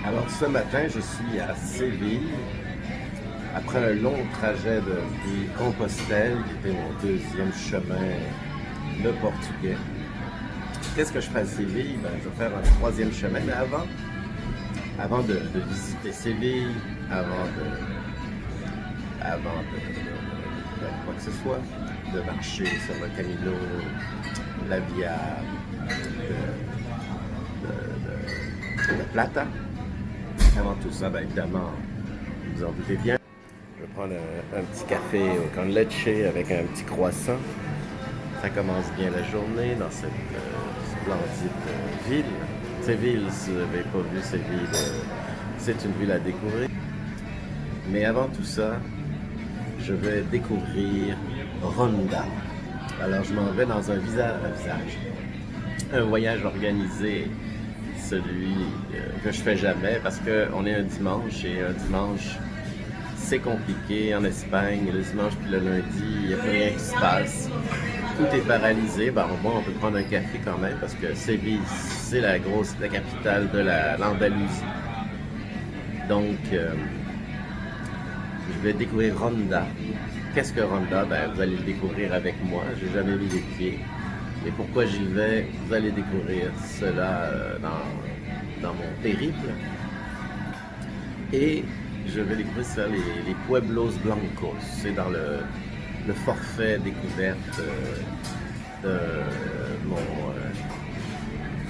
Alors ce matin, je suis à Séville, après un long trajet depuis Compostelle, qui était mon deuxième chemin, le portugais. Qu'est-ce que je fais à Séville? Ben, je vais faire un troisième chemin, mais avant de visiter Séville, de quoi que ce soit, de marcher sur le Camino, la Via de Plata. Avant tout ça, ben, évidemment, vous en doutez bien, je vais prendre un petit café au con leche avec un petit croissant. Ça commence bien la journée dans cette splendide ville. Séville, si vous n'avez pas vu Séville, c'est une ville à découvrir. Mais avant tout ça, je vais découvrir Ronda. Alors je m'en vais dans un voyage organisé, celui que je fais jamais parce qu'on est un dimanche et un dimanche c'est compliqué en Espagne. Le dimanche puis le lundi, il n'y a plus rien qui se passe. Tout est paralysé. Ben, on peut prendre un café quand même parce que Séville, c'est la capitale de l'Andalousie. Donc, je vais découvrir Ronda. Qu'est-ce que Ronda? Ben, vous allez le découvrir avec moi. J'ai jamais mis les pieds. Et pourquoi j'y vais? Vous allez découvrir cela dans mon périple. Et je vais découvrir ça, les Pueblos Blancos. C'est dans le forfait découverte de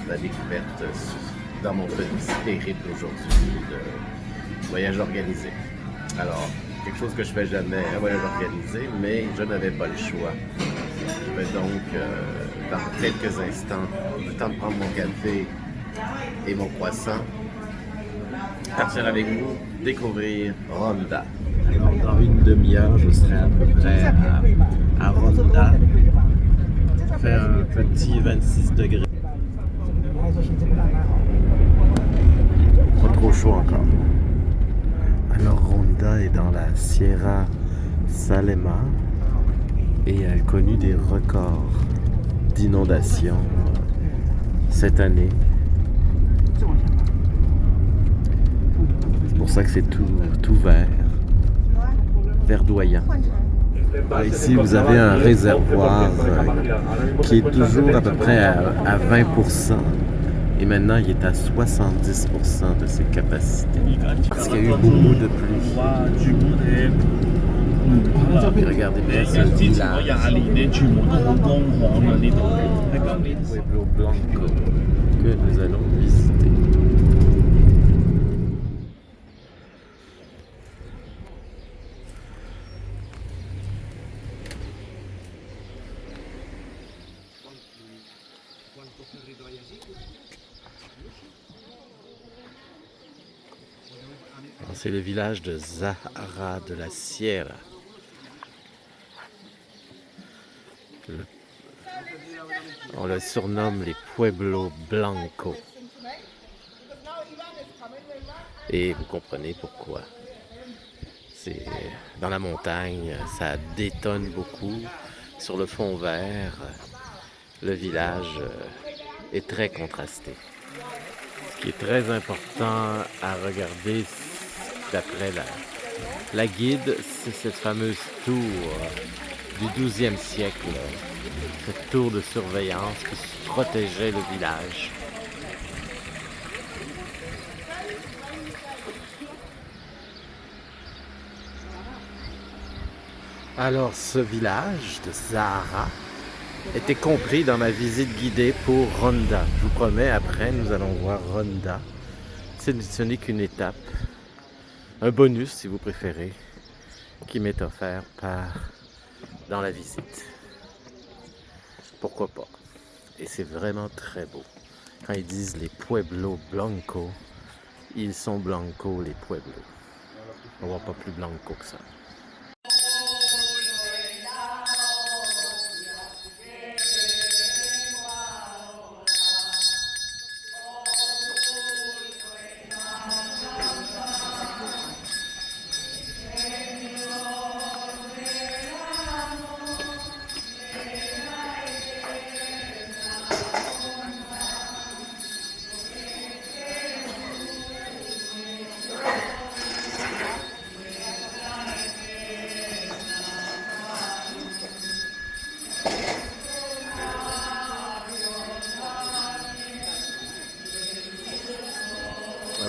la découverte dans mon petit périple aujourd'hui de voyage organisé. Alors, quelque chose que je fais jamais, un voyage organisé, mais je n'avais pas le choix. Je vais donc, dans quelques instants, le temps de prendre mon café et mon croissant, partir avec vous, découvrir Ronda. Alors, dans une demi-heure, je serai à peu près à Ronda. Ça fait un petit 26 degrés. Pas trop chaud encore. Alors, Ronda est dans la Sierra Salema et elle a connu des records d'inondation cette année. C'est pour ça que c'est tout vert, verdoyant. Ici, vous avez un réservoir qui est toujours à peu près à 20%. Et maintenant, il est à 70% de ses capacités. Parce qu'il y a eu beaucoup de pluie. Et regardez bien ce village. Pueblo Blanco que nous allons visiter. C'est le village de Zahara de la Sierra. On le surnomme les Pueblos Blancos. Et vous comprenez pourquoi. C'est dans la montagne, ça détonne beaucoup. Sur le fond vert, le village est très contrasté. Ce qui est très important à regarder d'après la guide, c'est cette fameuse tour du 12e siècle, cette tour de surveillance qui protégeait le village. Alors, ce village de Zahara était compris dans ma visite guidée pour Ronda. Je vous promets, après, nous allons voir Ronda. Ce n'est qu'une étape, un bonus si vous préférez, qui m'est offert dans la visite. Pourquoi pas? Et c'est vraiment très beau. Quand ils disent les Pueblos Blancos, ils sont blancos les Pueblos. On va pas plus blanco que ça.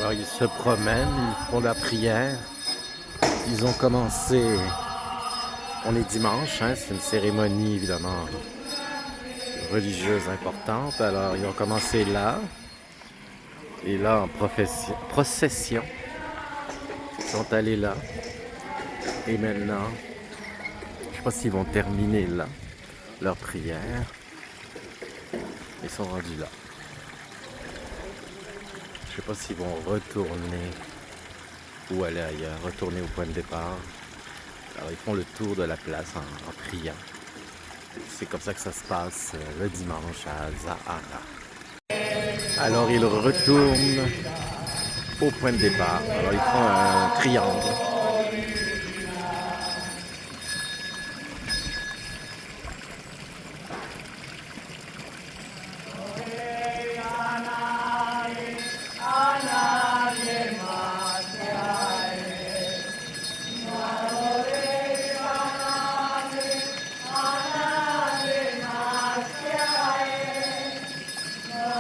Alors ils se promènent, ils font la prière. Ils ont commencé, on est dimanche, hein, c'est une cérémonie évidemment religieuse importante. Alors ils ont commencé là, et là en procession, ils sont allés là. Et maintenant, je ne sais pas s'ils vont terminer là, leur prière. Ils sont rendus là. Je ne sais pas s'ils vont retourner ou aller ailleurs, retourner au point de départ. Alors ils font le tour de la place en priant. C'est comme ça que ça se passe le dimanche à Zahara. Alors ils retournent au point de départ. Alors ils font un triangle.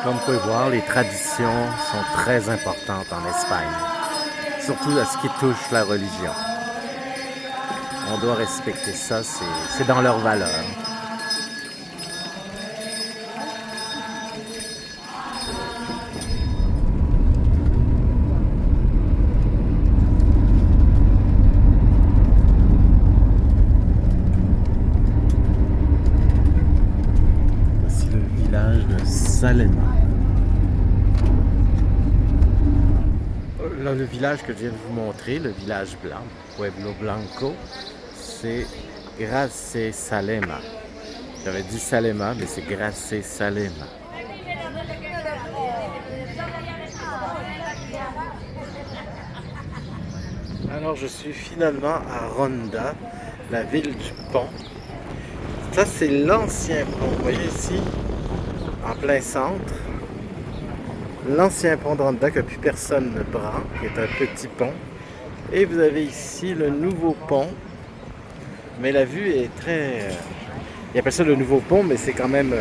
Comme vous pouvez voir, les traditions sont très importantes en Espagne, surtout à ce qui touche la religion. On doit respecter ça, c'est dans leurs valeurs. Voici le village de Salema. Là, le village que je viens de vous montrer, le village blanc, Pueblo Blanco, c'est Grace Salema. J'avais dit Salema, mais c'est Grace Salema. Alors, je suis finalement à Ronda, la ville du pont. Ça, c'est l'ancien pont. Vous voyez ici, en plein centre, l'ancien pont de Ronda que plus personne ne prend, qui est un petit pont. Et vous avez ici le nouveau pont. Mais la vue est très... Ils appellent ça le nouveau pont, mais c'est quand même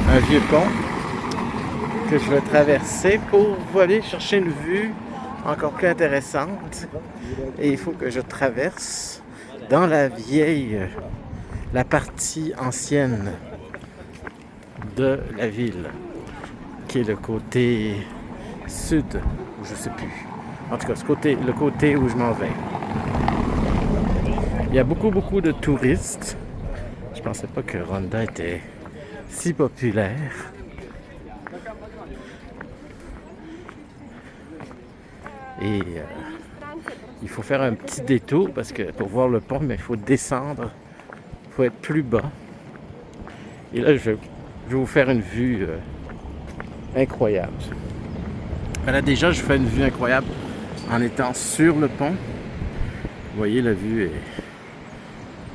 un vieux pont que je vais traverser pour aller chercher une vue encore plus intéressante. Et il faut que je traverse dans la la partie ancienne de la ville, qui est le côté sud, ou je sais plus. En tout cas, le côté où je m'en vais. Il y a beaucoup de touristes. Je pensais pas que Ronda était si populaire. Et il faut faire un petit détour parce que pour voir le pont, mais il faut descendre. Il faut être plus bas. Et là, je vais vous faire une vue incroyable. Là, déjà, je fais une vue incroyable en étant sur le pont. Vous voyez, la vue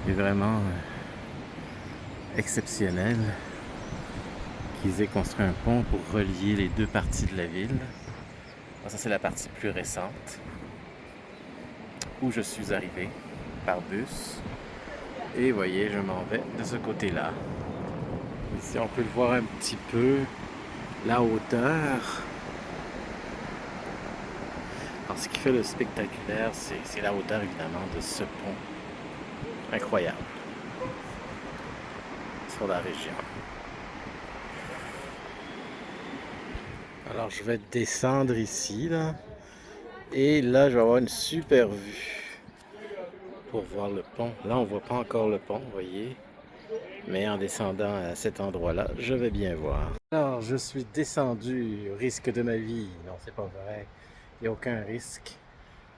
est vraiment exceptionnelle. Qu'ils aient construit un pont pour relier les deux parties de la ville. Ça, c'est la partie plus récente où je suis arrivé par bus. Et vous voyez, je m'en vais de ce côté-là. Ici, on peut le voir un petit peu, la hauteur. Alors, ce qui fait le spectaculaire, c'est la hauteur, évidemment, de ce pont. Incroyable. Sur la région. Alors, je vais descendre ici, là. Et là, je vais avoir une super vue pour voir le pont. Là, on ne voit pas encore le pont, vous voyez. Mais en descendant à cet endroit-là, je vais bien voir. Alors, je suis descendu au risque de ma vie. Non, c'est pas vrai. Il n'y a aucun risque.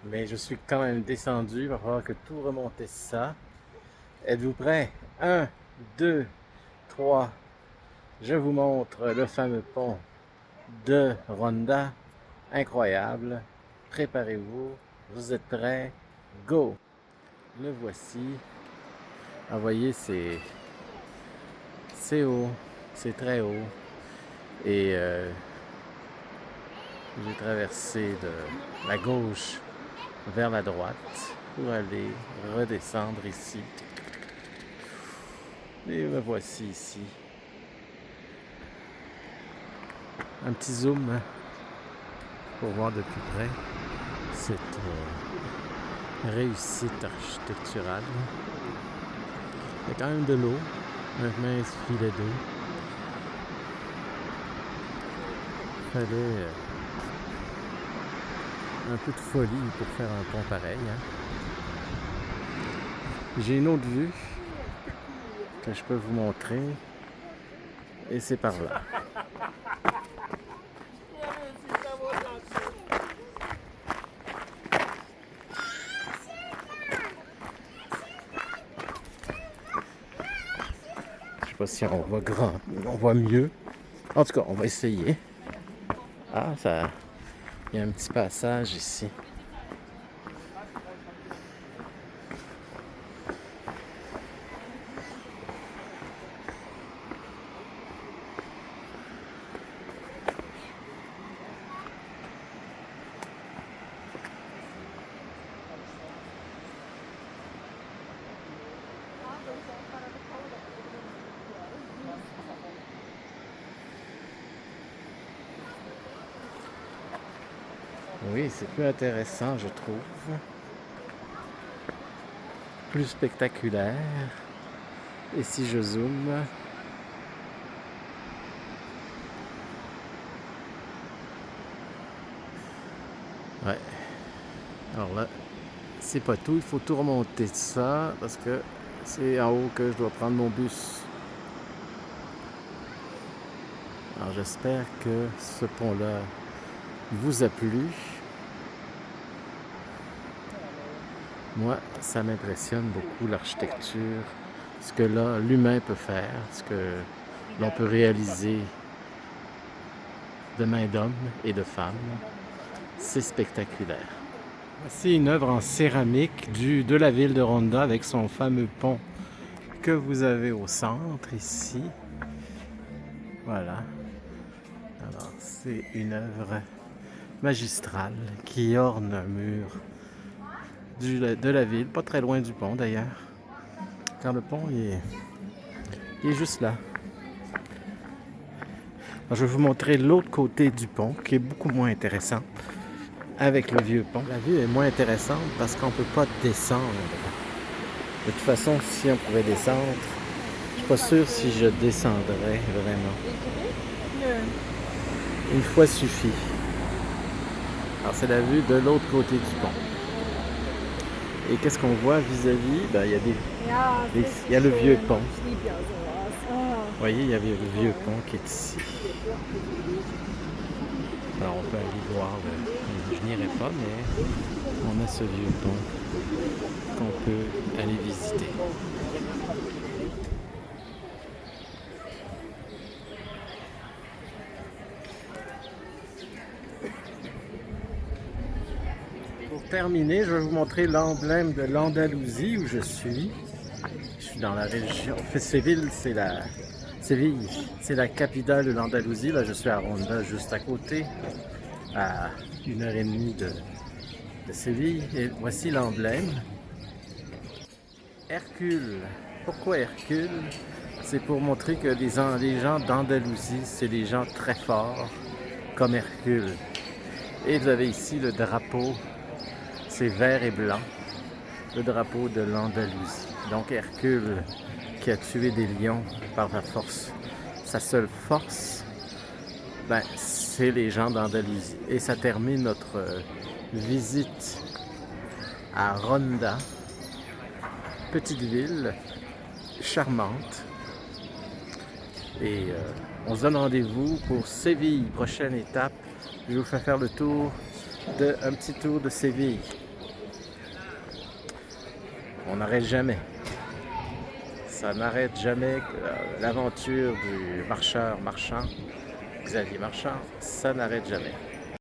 Mais je suis quand même descendu. Il va falloir que tout remonter ça. Êtes-vous prêts? 1, 2, 3. Je vous montre le fameux pont de Ronda. Incroyable. Préparez-vous. Vous êtes prêts? Go! Le voici. Ah, vous voyez, c'est haut. C'est très haut. Et j'ai traversé de la gauche vers la droite pour aller redescendre ici. Et me voici ici. Un petit zoom. pour voir de plus près cette réussite architecturale. Il y a quand même de l'eau, un mince filet d'eau. Il fallait un peu de folie pour faire un pont pareil. Hein. J'ai une autre vue que je peux vous montrer et c'est par là. Je sais pas si on voit grand, on voit mieux. En tout cas, on va essayer. Ah, ça, il y a un petit passage ici. Oui, c'est plus intéressant, je trouve. Plus spectaculaire. Et si je zoome, ouais. Alors là, c'est pas tout. Il faut tout remonter ça parce que c'est en haut que je dois prendre mon bus. Alors j'espère que ce pont-là vous a plu. Moi, ça m'impressionne beaucoup l'architecture, ce que là, l'humain peut faire, ce que l'on peut réaliser de main d'homme et de femme. C'est spectaculaire. Voici une œuvre en céramique de la ville de Ronda avec son fameux pont que vous avez au centre ici. Voilà. Alors, c'est une œuvre magistrale qui orne un mur de la ville, pas très loin du pont d'ailleurs. Car le pont il est juste là. Alors, je vais vous montrer l'autre côté du pont qui est beaucoup moins intéressant avec le vieux pont. La vue est moins intéressante parce qu'on ne peut pas descendre. De toute façon, si on pouvait descendre, je suis pas sûr si je descendrais vraiment. Une fois suffit. Alors c'est la vue de l'autre côté du pont. Et qu'est-ce qu'on voit vis-à-vis? Ben, il y a le vieux pont. Vous voyez, il y avait le vieux pont qui est ici. Alors on peut aller voir, je n'irai pas, mais on a ce vieux pont qu'on peut aller visiter. Pour terminer, je vais vous montrer l'emblème de l'Andalousie où je suis. Je suis dans la région. En fait, Séville, c'est la capitale de l'Andalousie. Là, je suis à Ronda, juste à côté, à 1h30 de Séville. Et voici l'emblème. Hercule. Pourquoi Hercule? C'est pour montrer que les gens d'Andalousie, c'est des gens très forts, comme Hercule. Et vous avez ici le drapeau. C'est vert et blanc, le drapeau de l'Andalousie. Donc Hercule qui a tué des lions par la force. Sa seule force, c'est les gens d'Andalousie. Et ça termine notre visite à Ronda, petite ville charmante. Et on se donne rendez-vous pour Séville, prochaine étape. Je vais vous faire le tour un petit tour de Séville. On n'arrête jamais. Ça n'arrête jamais. L'aventure du marchand, Xavier Marchand, ça n'arrête jamais.